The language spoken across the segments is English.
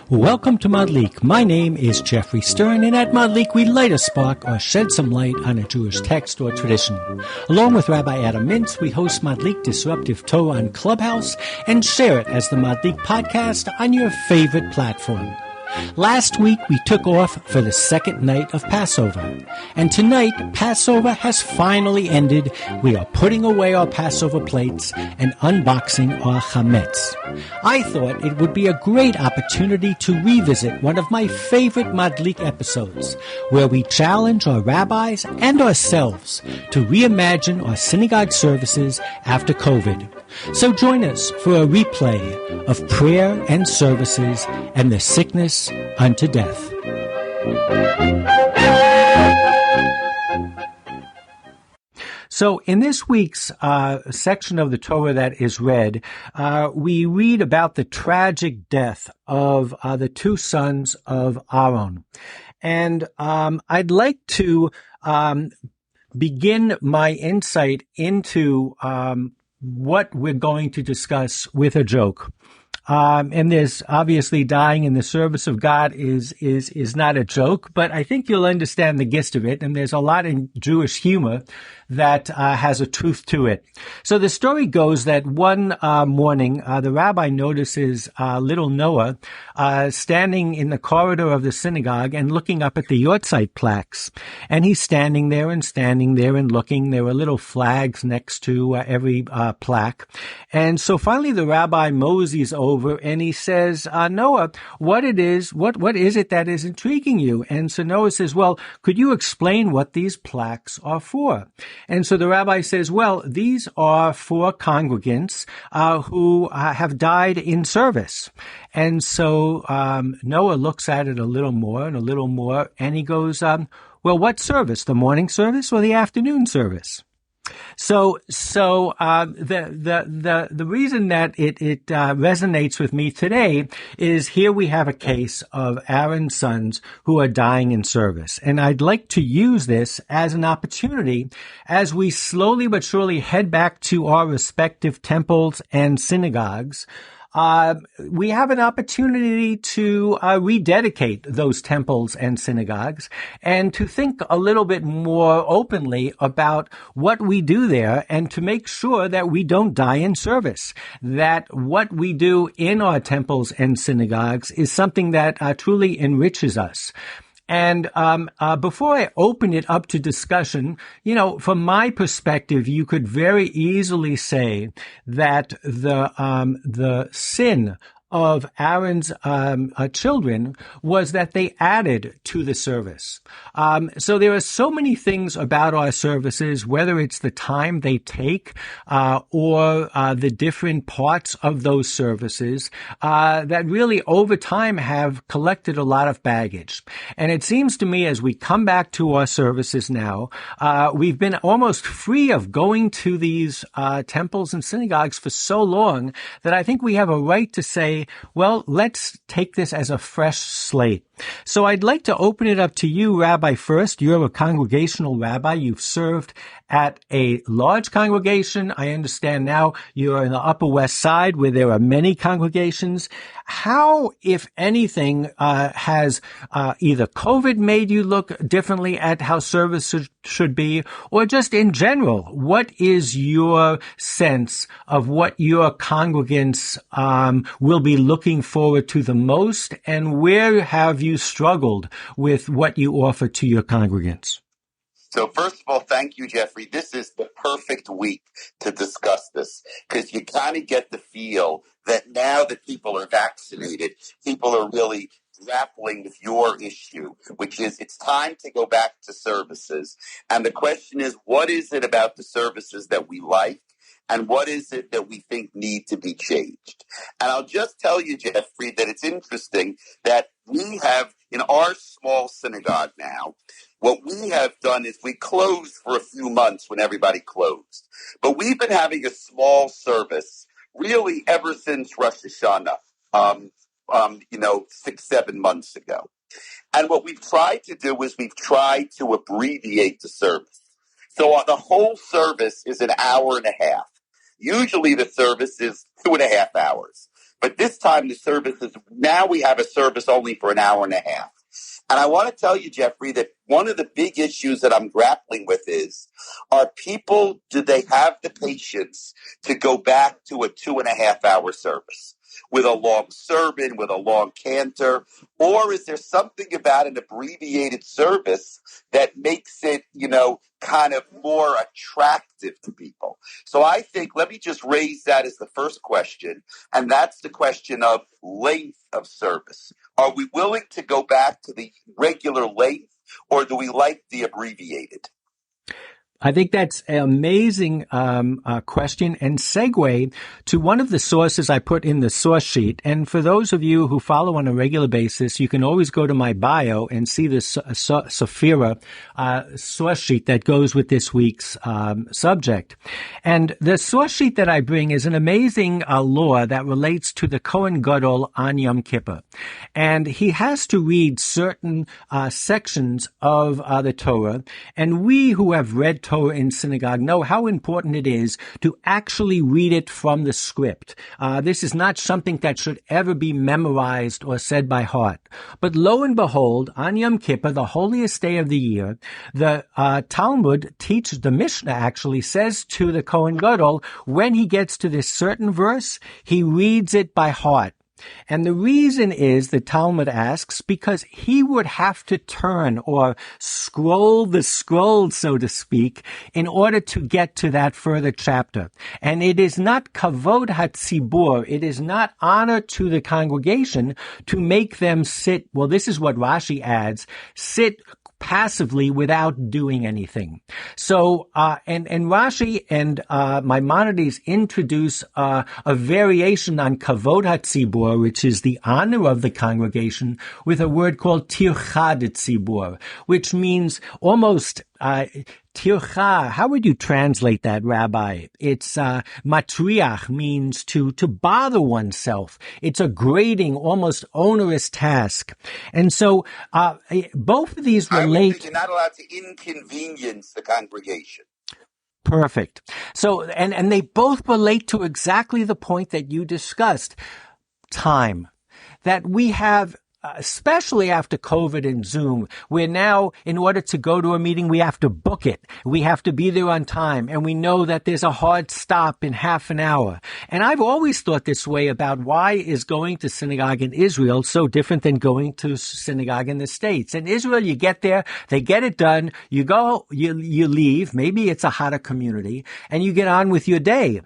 Welcome to Madlik. My name is Jeffrey Stern, and at Madlik we light a spark or shed some light on a Jewish text or tradition. Along with Rabbi Adam Mintz, we host Madlik Disruptive Torah on Clubhouse and share it as the Madlik podcast on your favorite platform. Last week, we took off for the second night of Passover. And tonight, Passover has finally ended. We are putting away our Passover plates and unboxing our Hametz. I thought it would be a great opportunity to revisit one of my favorite Madlik episodes, where we challenge our rabbis and ourselves to reimagine our synagogue services after COVID. So join us for a replay of prayer and services and the sickness unto death. So in this week's section of the Torah that is read, we read about the tragic death of the two sons of Aaron. And I'd like to begin my insight into what we're going to discuss with a joke. And there's obviously dying in the service of God is not a joke, but I think you'll understand the gist of it. And there's a lot in Jewish humor that has a truth to it. So the story goes that one morning, the rabbi notices little Noah standing in the corridor of the synagogue and looking up at the Yortzeit plaques. And he's standing there and looking. There were little flags next to every plaque. And so finally the rabbi moseys over and he says, Noah, what is it that is intriguing you? And so Noah says, well, could you explain what these plaques are for? And so the rabbi says, well, these are for congregants who have died in service. And so Noah looks at it a little more, and he goes, well, what service? The morning service or the afternoon service? So the reason that it resonates with me today is here we have a case of Aaron's sons who are dying in service. And I'd like to use this as an opportunity as we slowly but surely head back to our respective temples and synagogues. We have an opportunity to rededicate those temples and synagogues and to think a little bit more openly about what we do there and to make sure that we don't die in service, that what we do in our temples and synagogues is something that truly enriches us. And before I open it up to discussion, from my perspective, you could very easily say that the sin of Aaron's children was that they added to the service. So there are so many things about our services, whether it's the time they take or the different parts of those services that really over time have collected a lot of baggage. And it seems to me as we come back to our services now, we've been almost free of going to these temples and synagogues for so long that I think we have a right to say, well, let's take this as a fresh slate. So I'd like to open it up to you, Rabbi, first. You're a congregational rabbi. You've served at a large congregation. I understand now you're in the Upper West Side where there are many congregations. How, if anything, has either COVID made you look differently at how service should be, or just in general, what is your sense of what your congregants will be looking forward to the most, and where have you struggled with what you offer to your congregants? So first of all, thank you, Jeffrey. This is the perfect week to discuss this because you kind of get the feel that now that people are vaccinated, people are really grappling with your issue, which is it's time to go back to services. And the question is, what is it about the services that we like? And what is it that we think need to be changed? And I'll just tell you, Jeffrey, that it's interesting that we have in our small synagogue now, what we have done is we closed for a few months when everybody closed. But we've been having a small service really ever since Rosh Hashanah, 6-7 months ago. And what we've tried to do is we've tried to abbreviate the service. So the whole service is an hour and a half. Usually the service is 2.5 hours. But this time now we have a service only for an hour and a half. And I want to tell you, Jeffrey, that one of the big issues that I'm grappling with is, do they have the patience to go back to a 2.5-hour service with a long sermon, with a long cantor? Or is there something about an abbreviated service that makes it, kind of more attractive to people? So I think, let me just raise that as the first question. And that's the question of length of service. Are we willing to go back to the regular length, or do we like the abbreviated? I think that's an amazing question and segue to one of the sources I put in the source sheet. And for those of you who follow on a regular basis, you can always go to my bio and see the Sephira source sheet that goes with this week's subject. And the source sheet that I bring is an amazing law that relates to the Kohen Gadol on Yom Kippur. And he has to read certain sections of the Torah. And we who have read Torah in synagogue know how important it is to actually read it from the script. This is not something that should ever be memorized or said by heart. But lo and behold, on Yom Kippur, the holiest day of the year, the Talmud teaches, the Mishnah actually says to the Kohen Gadol, when he gets to this certain verse, he reads it by heart. And the reason is, the Talmud asks, because he would have to turn or scroll the scroll, so to speak, in order to get to that further chapter. And it is not kavod hatzibur, it is not honor to the congregation to make them sit, well, this is what Rashi adds, sit passively without doing anything. So, and Rashi and Maimonides introduce a variation on kavod hatzibur, which is the honor of the congregation, with a word called tircha tzibur, which means almost tircha. How would you translate that, Rabbi? It's matriach, means to bother oneself. It's a grating, almost onerous task. And so both of these relate. You're not allowed to inconvenience the congregation. Perfect. So, and they both relate to exactly the point that you discussed. Time. That we have, especially after COVID and Zoom, where now, in order to go to a meeting, we have to book it. We have to be there on time. And we know that there's a hard stop in half an hour. And I've always thought this way about why is going to synagogue in Israel so different than going to synagogue in the States. In Israel, you get there, they get it done, you go, you leave, maybe it's a hotter community, and you get on with your day.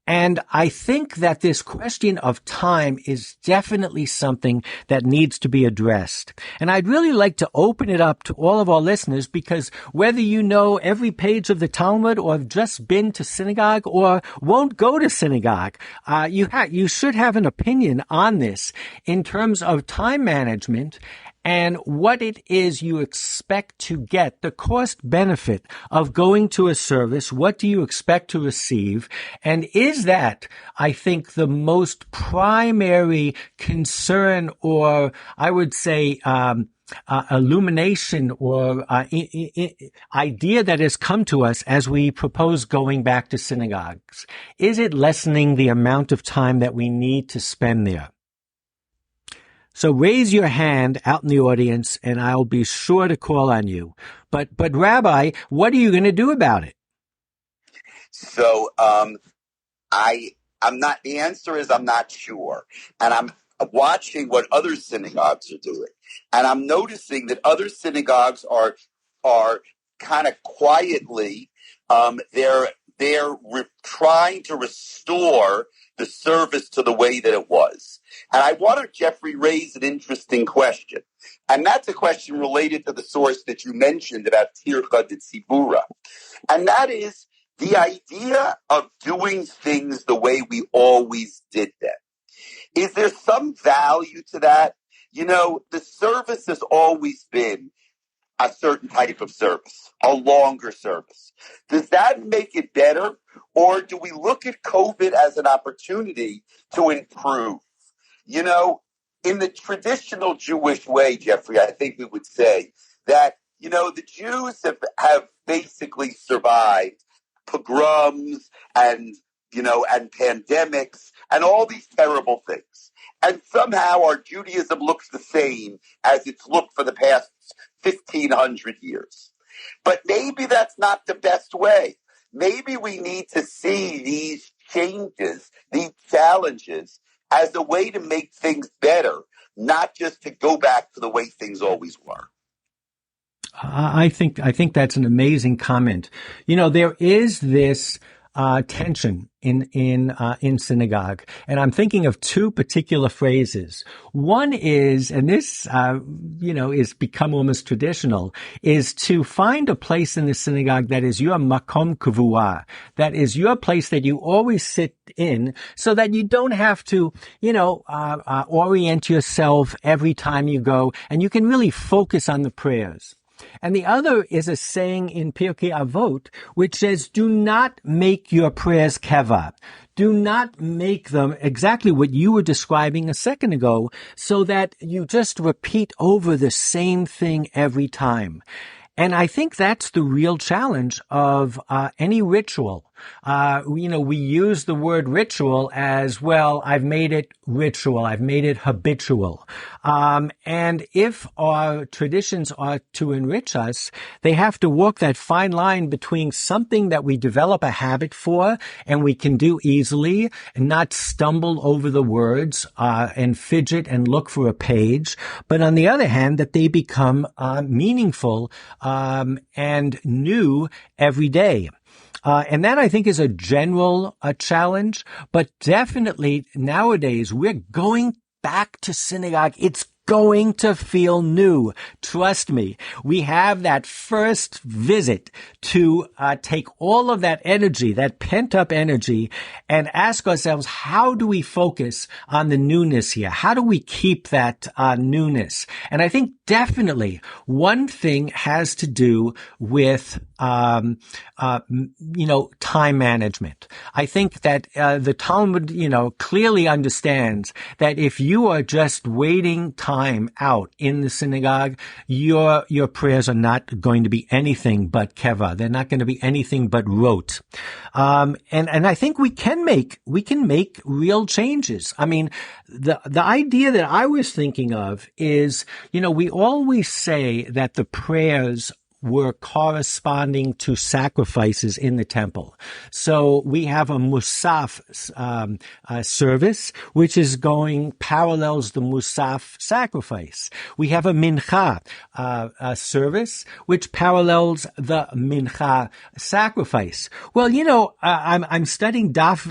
And I think that this question of time is definitely something that needs to be addressed. And I'd really like to open it up to all of our listeners, because whether you know every page of the Talmud or have just been to synagogue or won't go to synagogue, you should have an opinion on this in terms of time management and what it is you expect to get, the cost benefit of going to a service. What do you expect to receive? And is that, I think, the most primary concern, or I would say, illumination or idea that has come to us as we propose going back to synagogues? Is it lessening the amount of time that we need to spend there? So raise your hand out in the audience, and I'll be sure to call on you. But Rabbi, what are you going to do about it? So I'm not. The answer is I'm not sure, and I'm watching what other synagogues are doing, and I'm noticing that other synagogues are kind of quietly they're trying to restore the service to the way that it was. And I want to, Jeffrey, raise an interesting question. And that's a question related to the source that you mentioned about tircha d'tzibura. And that is the idea of doing things the way we always did them. Is there some value to that? The service has always been a certain type of service, a longer service. Does that make it better? Or do we look at COVID as an opportunity to improve? In the traditional Jewish way, Jeffrey, I think we would say that, the Jews have basically survived pogroms and and pandemics and all these terrible things. And somehow our Judaism looks the same as it's looked for the past 1,500 years. But maybe that's not the best way. Maybe we need to see these changes, these challenges, as a way to make things better, not just to go back to the way things always were. I think that's an amazing comment. There is this tension in synagogue, and I'm thinking of two particular phrases. One is, and this is become almost traditional, is to find a place in the synagogue that is your makom kavua, that is your place that you always sit in, so that you don't have to orient yourself every time you go, and you can really focus on the prayers. And the other is a saying in Pirkei Avot, which says, do not make your prayers keva. Do not make them exactly what you were describing a second ago, so that you just repeat over the same thing every time. And I think that's the real challenge of any ritual. We use the word ritual as, well, I've made it ritual. I've made it habitual. And if our traditions are to enrich us, they have to walk that fine line between something that we develop a habit for and we can do easily and not stumble over the words, and fidget and look for a page. But on the other hand, that they become, meaningful, and new every day. And that, I think, is a general challenge, but definitely nowadays we're going back to synagogue. It's going to feel new. Trust me. We have that first visit to take all of that energy, that pent-up energy, and ask ourselves, how do we focus on the newness here? How do we keep that newness? And I think definitely one thing has to do with time management. I think that the Talmud, clearly understands that if you are just waiting time out in the synagogue, your prayers are not going to be anything but keva. They're not going to be anything but rote. And I think we can make real changes. I mean, the idea that I was thinking of is, we always say that the prayers were corresponding to sacrifices in the temple. So we have a musaf service, which is parallels the musaf sacrifice. We have a mincha service, which parallels the mincha sacrifice. Well, I'm studying Daf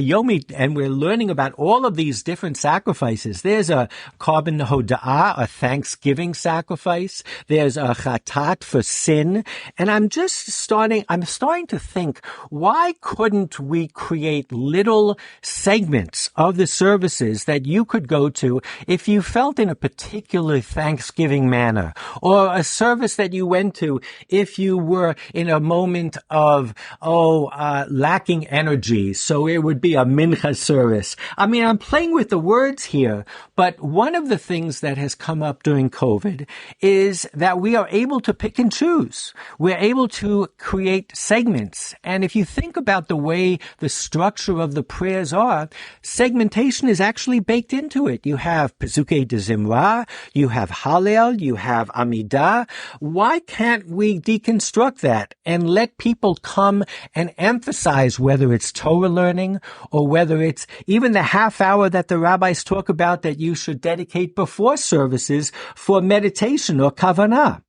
Yomi, and we're learning about all of these different sacrifices. There's a korban hoda'ah, a thanksgiving sacrifice. There's a chatat for sin. And I'm starting to think, why couldn't we create little segments of the services that you could go to if you felt in a particular Thanksgiving manner, or a service that you went to if you were in a moment of, lacking energy. So it would be a mincha service. I mean, I'm playing with the words here, but one of the things that has come up during COVID is that we are able to pick and choose. We're able to create segments. And if you think about the way the structure of the prayers are, segmentation is actually baked into it. You have Pesukei de Zimra, you have Hallel, you have Amidah. Why can't we deconstruct that and let people come and emphasize whether it's Torah learning or whether it's even the half hour that the rabbis talk about that you should dedicate before services for meditation or kavanah?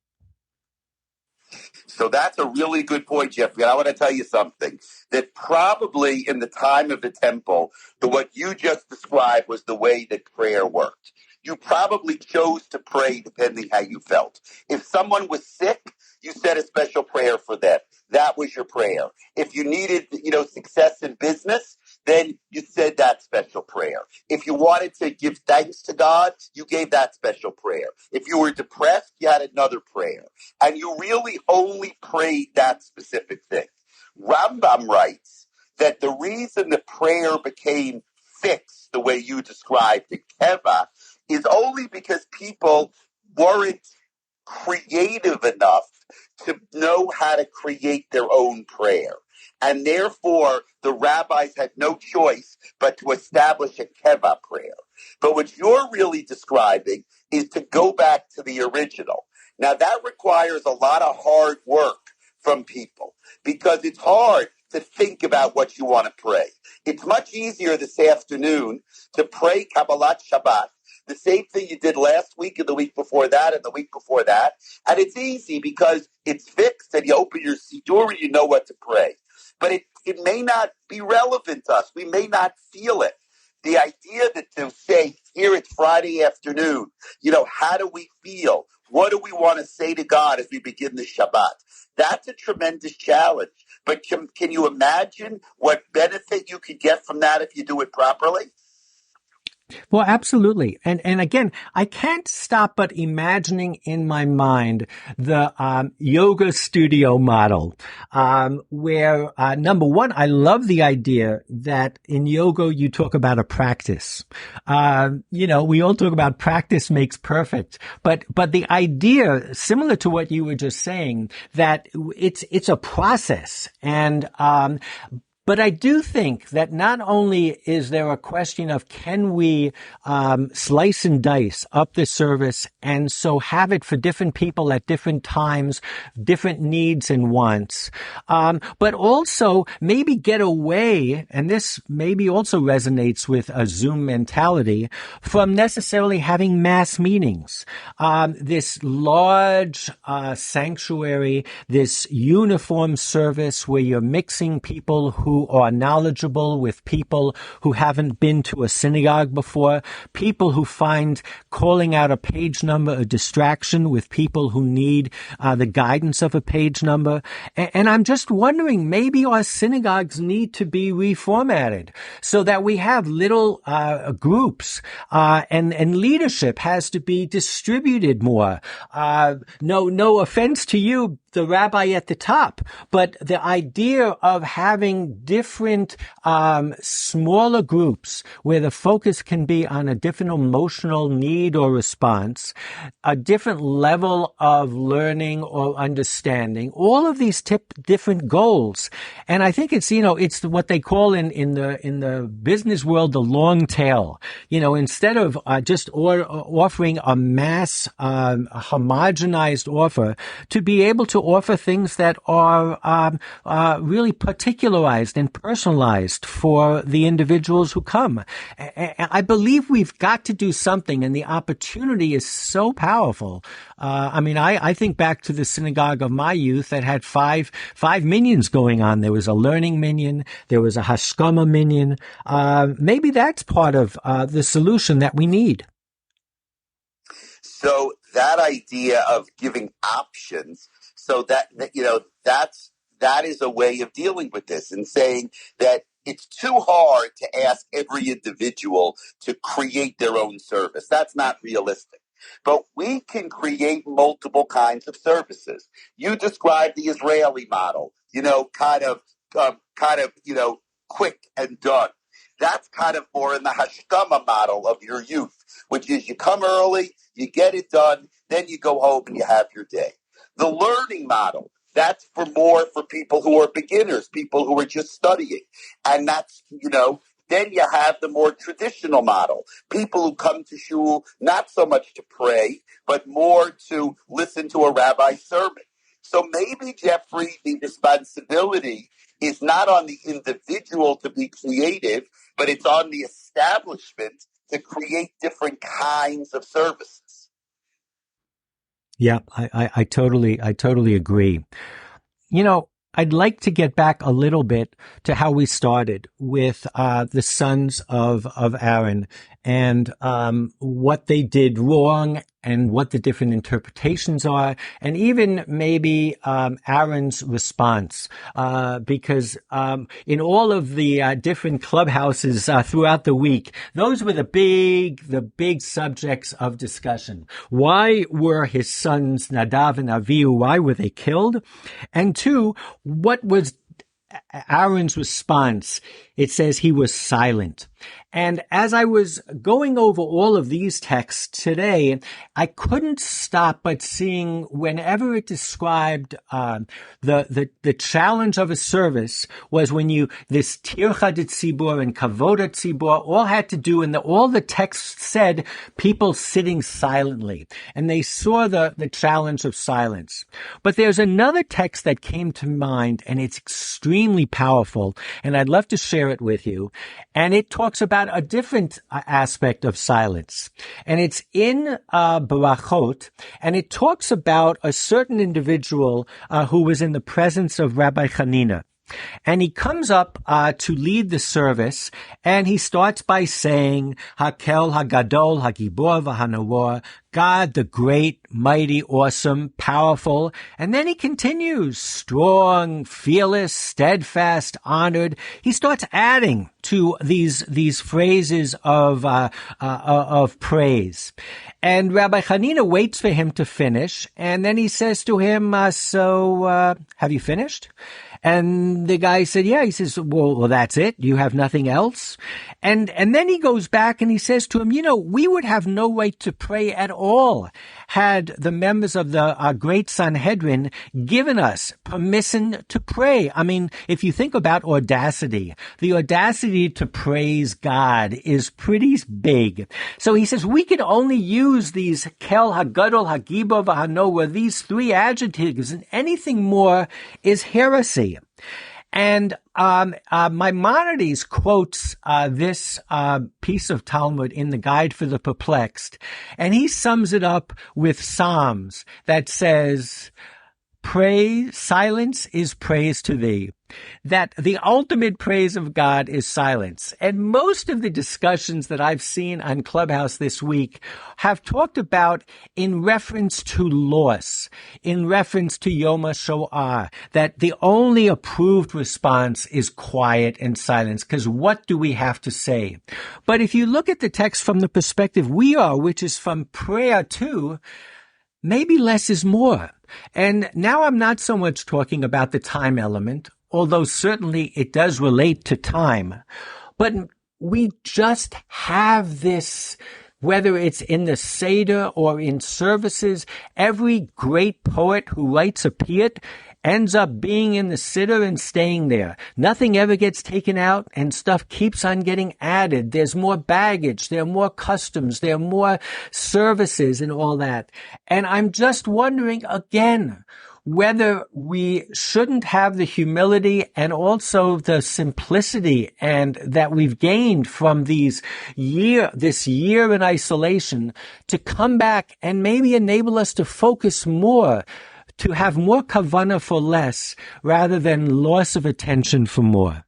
So that's a really good point, Jeffrey. And I want to tell you something, that probably in the time of the temple, what you just described was the way that prayer worked. You probably chose to pray depending how you felt. If someone was sick, you said a special prayer for them. That was your prayer. If you needed, success in business, then you said that special prayer. If you wanted to give thanks to God, you gave that special prayer. If you were depressed, you had another prayer. And you really only prayed that specific thing. Rambam writes that the reason the prayer became fixed the way you described it, keva, is only because people weren't creative enough to know how to create their own prayer. And therefore, the rabbis had no choice but to establish a keva prayer. But what you're really describing is to go back to the original. Now, that requires a lot of hard work from people because it's hard to think about what you want to pray. It's much easier this afternoon to pray Kabbalat Shabbat, the same thing you did last week and the week before that and the week before that. And it's easy because it's fixed and you open your Siddur and you know what to pray. But it may not be relevant to us. We may not feel it. The idea that to say, here it's Friday afternoon, how do we feel? What do we want to say to God as we begin the Shabbat? That's a tremendous challenge. But can you imagine what benefit you could get from that if you do it properly? Well, absolutely. And again, I can't stop but imagining in my mind the yoga studio model, where, number one, I love the idea that in yoga you talk about a practice. We all talk about practice makes perfect, but the idea, similar to what you were just saying, that it's a process and, but I do think that not only is there a question of can we slice and dice up the service and so have it for different people at different times, different needs and wants, but also maybe get away, and this maybe also resonates with a Zoom mentality, from necessarily having mass meetings. This large sanctuary, this uniform service where you're mixing people who are knowledgeable with people who haven't been to a synagogue before, people who find calling out a page number a distraction with people who need the guidance of a page number. And I'm just wondering, maybe our synagogues need to be reformatted so that we have little groups and leadership has to be distributed more. No offense to you, the rabbi at the top, but the idea of having different smaller groups where the focus can be on a different emotional need or response, a different level of learning or understanding, all of these different goals. And I think it's what they call in the business world the long tail. Instead of just offering a mass homogenized offer, to be able to offer things that are really particularized and personalized for the individuals who come. I believe we've got to do something, and the opportunity is so powerful. I think back to the synagogue of my youth that had five minions going on. There was a learning minion, there was a hashkama minion. Maybe that's part of the solution that we need. So that idea of giving options, so that is a way of dealing with this and saying that it's too hard to ask every individual to create their own service. That's not realistic. But we can create multiple kinds of services. You described the Israeli model, kind of, quick and done. That's kind of more in the hashkama model of your youth, which is you come early, you get it done, then you go home and you have your day. The learning model, that's for people who are beginners, people who are just studying. And that's, then you have the more traditional model, people who come to shul not so much to pray, but more to listen to a rabbi's sermon. So maybe, Jeffrey, the responsibility is not on the individual to be creative, but it's on the establishment to create different kinds of services. Yeah, I totally agree. I'd like to get back a little bit to how we started with the sons of Aaron and what they did wrong and what the different interpretations are, and even maybe Aaron's response, because in all of the different clubhouses throughout the week, those were the big subjects of discussion. Why were his sons Nadav and Avihu, why were they killed? And two, what was Aaron's response? It says he was silent. And as I was going over all of these texts today, I couldn't stop but seeing whenever it described the challenge of a service was when this tircha de tzibur and kavod tzibur all had to do, and all the texts said people sitting silently, and they saw the challenge of silence. But there's another text that came to mind, and it's extremely powerful, and I'd love to share it with you. And it talks about a different aspect of silence. And it's in Barachot, and it talks about a certain individual who was in the presence of Rabbi Hanina. And he comes up to lead the service, and he starts by saying, Hakel, Hagadol, Hagibor, Vahanawar, God, the great, mighty, awesome, powerful. And then he continues, strong, fearless, steadfast, honored. He starts adding to these phrases of praise. And Rabbi Hanina waits for him to finish, and then he says to him, have you finished? And the guy said, yeah. He says, well, that's it? You have nothing else? And then he goes back and he says to him, we would have no right to pray at all had the members of the great Sanhedrin given us permission to pray. I mean, if you think about audacity, the audacity to praise God is pretty big. So he says, we can only use these kel, hagadol, hagibor, v'hanoah, these three adjectives, and anything more is heresy. And Maimonides quotes this piece of Talmud in the Guide for the Perplexed, and he sums it up with Psalms that says, praise, silence is praise to thee. That the ultimate praise of God is silence. And most of the discussions that I've seen on Clubhouse this week have talked about in reference to loss, in reference to Yom HaShoah, that the only approved response is quiet and silence, because what do we have to say? But if you look at the text from the perspective we are, which is from prayer to, maybe less is more. And now I'm not so much talking about the time element, although certainly it does relate to time. But we just have this, whether it's in the Seder or in services, every great poet who writes a piet ends up being in the Siddur and staying there. Nothing ever gets taken out, and stuff keeps on getting added. There's more baggage, there are more customs, there are more services and all that. And I'm just wondering again, whether we shouldn't have the humility and also the simplicity and that we've gained from this year in isolation to come back and maybe enable us to focus more, to have more kavanah for less rather than loss of attention for more.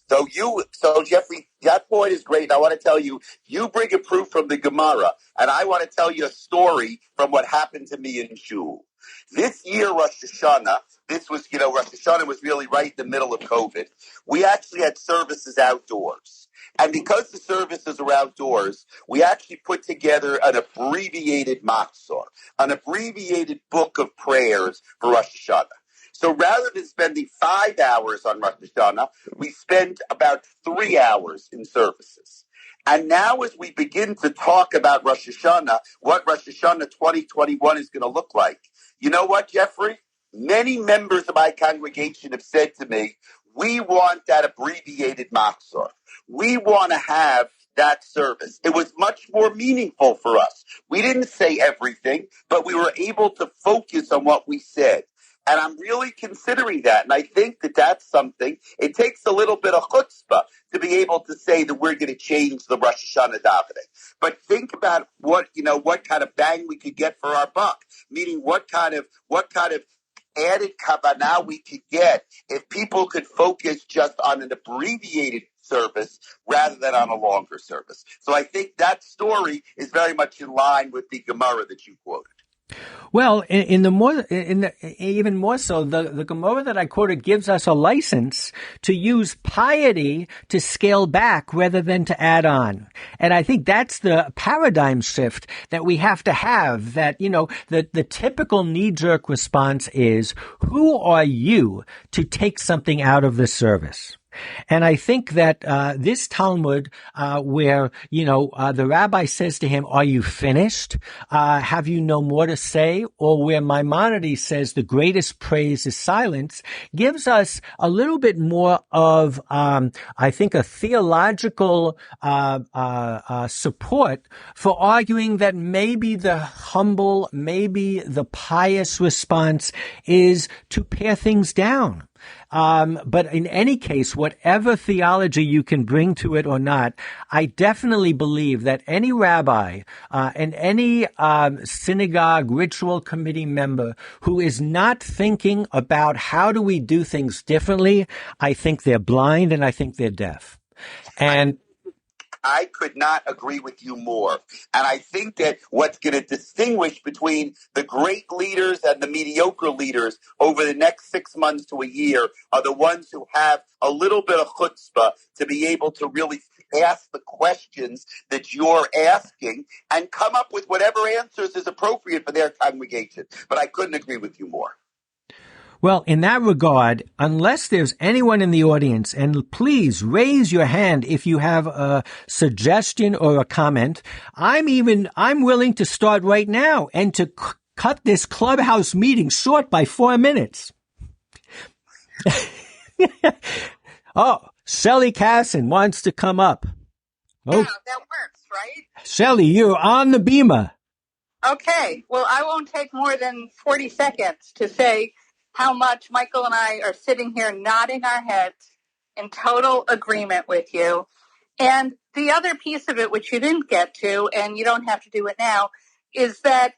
So Jeffrey, that point is great. And I want to tell you, you bring a proof from the Gemara, and I want to tell you a story from what happened to me in Shul. This year, Rosh Hashanah, Rosh Hashanah was really right in the middle of COVID. We actually had services outdoors. And because the services are outdoors, we actually put together an abbreviated matzor, an abbreviated book of prayers for Rosh Hashanah. So rather than spending 5 hours on Rosh Hashanah, we spent about 3 hours in services. And now as we begin to talk about Rosh Hashanah, what Rosh Hashanah 2021 is going to look like, you know what, Jeffrey? Many members of my congregation have said to me, we want that abbreviated matzor. We want to have that service. It was much more meaningful for us. We didn't say everything, but we were able to focus on what we said. And I'm really considering that. And I think that that's something, it takes a little bit of chutzpah to be able to say that we're going to change the Rosh Hashanah davening. But think about what kind of bang we could get for our buck, meaning what kind of added kavanah we could get if people could focus just on an abbreviated service rather than on a longer service. So I think that story is very much in line with the Gemara that you quoted. Well, even more so, the Gemara that I quoted gives us a license to use piety to scale back rather than to add on. And I think that's the paradigm shift that we have to have, that, the typical knee-jerk response is, who are you to take something out of the service? And I think that this Talmud, where the rabbi says to him, "Are you finished? Have you no more to say?" Or where Maimonides says, "The greatest praise is silence," gives us a little bit more of, I think, a theological support for arguing that maybe the humble, maybe the pious response is to pare things down. But in any case, whatever theology you can bring to it or not, I definitely believe that any rabbi and any synagogue ritual committee member who is not thinking about how do we do things differently, I think they're blind and I think they're deaf. And I could not agree with you more. And I think that what's going to distinguish between the great leaders and the mediocre leaders over the next 6 months to a year are the ones who have a little bit of chutzpah to be able to really ask the questions that you're asking and come up with whatever answers is appropriate for their congregation. But I couldn't agree with you more. Well, in that regard, unless there's anyone in the audience, and please raise your hand if you have a suggestion or a comment, I'm willing to start right now and to cut this clubhouse meeting short by 4 minutes. Oh, Shelly Casson wants to come up. Oh, yeah, that works, right? Shelly, you're on the beamer. Okay. Well, I won't take more than 40 seconds to say how much Michael and I are sitting here nodding our heads in total agreement with you. And the other piece of it, which you didn't get to, and you don't have to do it now, is that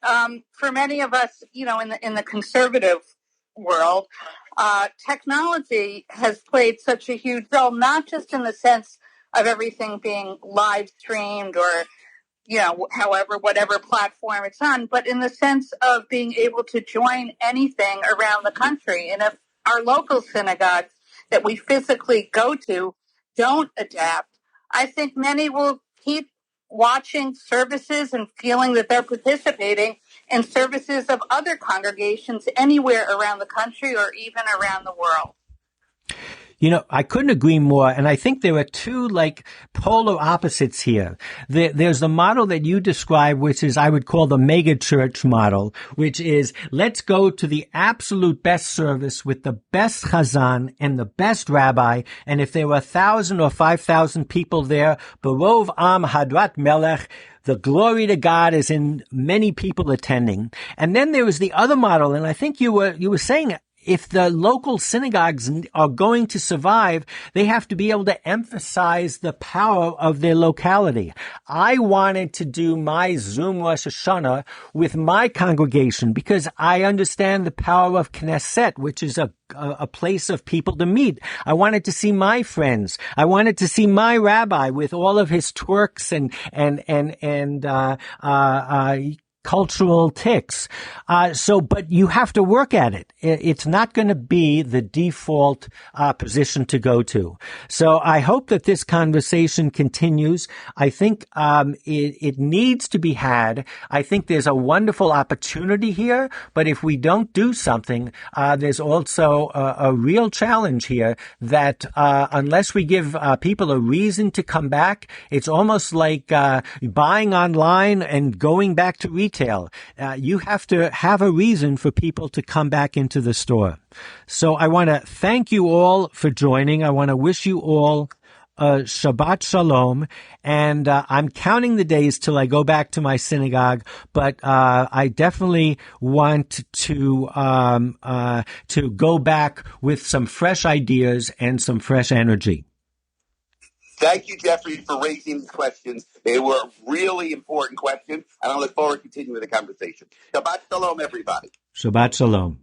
for many of us, in the conservative world, technology has played such a huge role, not just in the sense of everything being live streamed or whatever platform it's on, but in the sense of being able to join anything around the country. And if our local synagogues that we physically go to don't adapt, I think many will keep watching services and feeling that they're participating in services of other congregations anywhere around the country or even around the world. I couldn't agree more. And I think there are two polar opposites here. There's the model that you describe, which is I would call the mega church model, which is let's go to the absolute best service with the best chazan and the best rabbi. And if there were 1,000 or 5,000 people there, Barov Am Hadrat Melech, the glory to God is in many people attending. And then there was the other model. And I think you were saying if the local synagogues are going to survive, they have to be able to emphasize the power of their locality. I wanted to do my Zoom Rosh Hashanah with my congregation because I understand the power of Knesset, which is a place of people to meet. I wanted to see my friends. I wanted to see my rabbi with all of his twerks and cultural tics. But you have to work at it. It's not going to be the default position to go to. So I hope that this conversation continues. I think it needs to be had. I think there's a wonderful opportunity here, but if we don't do something, there's also a real challenge here that unless we give people a reason to come back, it's almost like buying online and going back to retail. You have to have a reason for people to come back into the store. So I want to thank you all for joining. I want to wish you all Shabbat Shalom. And I'm counting the days till I go back to my synagogue, but I definitely want to go back with some fresh ideas and some fresh energy. Thank you, Jeffrey, for raising these questions. They were really important questions, and I look forward to continuing the conversation. Shabbat Shalom, everybody. Shabbat Shalom.